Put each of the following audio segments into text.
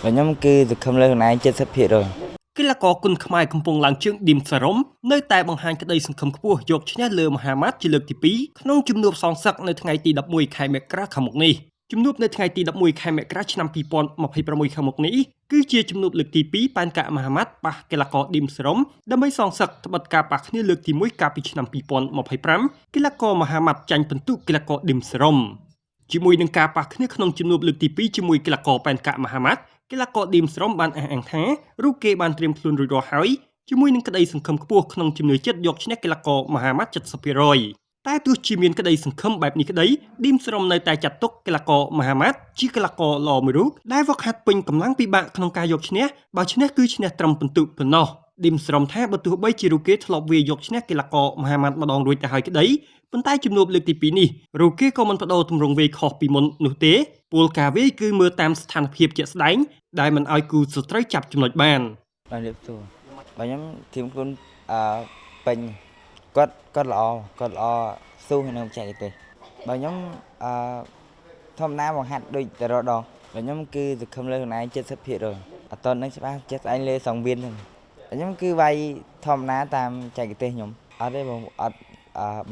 ខ្ញុំគឺសង្ឃឹមលើខ្លួនឯង70%កីឡាករគុនខ្មែរកំពុងឡើងជើងឌីមសារ៉ុមនៅតែបង្ហាញក្តីសង្ឃឹមខ្ពស់យកឈ្នះលើមហាម៉ាត់ជាលើកទី2ក្នុងជំនួបសងសឹកនៅថ្ងៃទី11ខែមករាខាងមុខនេះជំនួបនៅថ្ងៃទី11ខែមករាឆ្នាំ2026ខាងមុខនេះគឺជាជំនួបលើកទី2ប៉ែនកាក់មហាម៉ាត់ប៉ះកីឡាករឌីមសារ៉ុមដើម្បីសងសឹកត្បិតការប៉ះគ្នាលើកទី1កាលពីឆ្នាំ2025កីឡាករមហាម៉ាត់ចាញ់ពិន្ទុកីឡាករឌីមសារ៉ុមជាមួយនឹងការប៉ះគ្នាក្នុងជំនួបលើកទី2ជាមួយកីឡាករប៉ែនកាក់មហាម៉ាត់កីឡាករឌីមស្រមបានអះអាងថារូគេបានត្រៀមខ្លួនរួចរាល់ហើយជាមួយនឹងក្តីសង្ឃឹមខ្ពស់ក្នុងជំនឿចិត្តយកឈ្នះកីឡាករមហាម៉ាត់70%តែទោះជាមានក្តីសង្ឃឹមបែបនេះក្តីឌីមស្រមនៅតែចាត់ទុកកីឡាករមហាម៉ាត់ជាកីឡាករល្អមួយរូបដែលវឹកហាត់ពេញកម្លាំងពិបាកក្នុងការយកឈ្នះបើឈ្នះគឺឈ្នះត្រឹមពិន្ទុប៉ុណ្ណោះឌីមស្រមថាបើទោះបីជារូគេធ្លាប់វាយកឈ្នះកីឡាករមហាម៉ាត់ម្ដងរួចទៅហើយក្តីប៉ុន្តែជំនួបលើកទី2នេះរូគេក៏មិនបដូរទម្រង់វាយខុសពីមុននោះទេពលការវាយគឺមើលតាមស្ថានភាពជាក់ស្ដែងដែលមិនឲ្យគូសត្រូវចាប់ចំណុចបានបាទរៀបសួរបាទខ្ញុំធីមខ្លួនពេញគាត់ល្អស៊ូក្នុងចែកទេបាទខ្ញុំធម្មតាបង្ហាត់ដូចតែរដងបាទខ្ញុំគឺសង្ឃឹមលើខ្លួនឯង70%អត់តនឹងច្បាស់ចេះស្អែកលើសង្វៀនហ្នឹងខ្ញុំគឺវាយធម្មតាតាមចែកទេសខ្ញុំអត់ទេបងអត់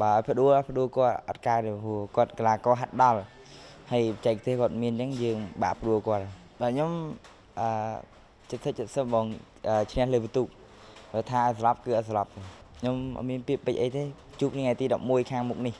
បើផ្ដួលគាត់អត់កើតទេព្រោះគាត់កីឡាករហាត់ដល់ហើយចែកទេសគាត់មានអញ្ចឹងយើងបាក់ផ្ដួលគាត់បាទខ្ញុំ70បងឈ្នះលើបន្ទុកបើថាស្លាប់គឺអត់ស្លាប់ខ្ញុំអត់មានពាក្យពេចន៍អីទេជួបថ្ងៃទី11ខាងមុខនេះ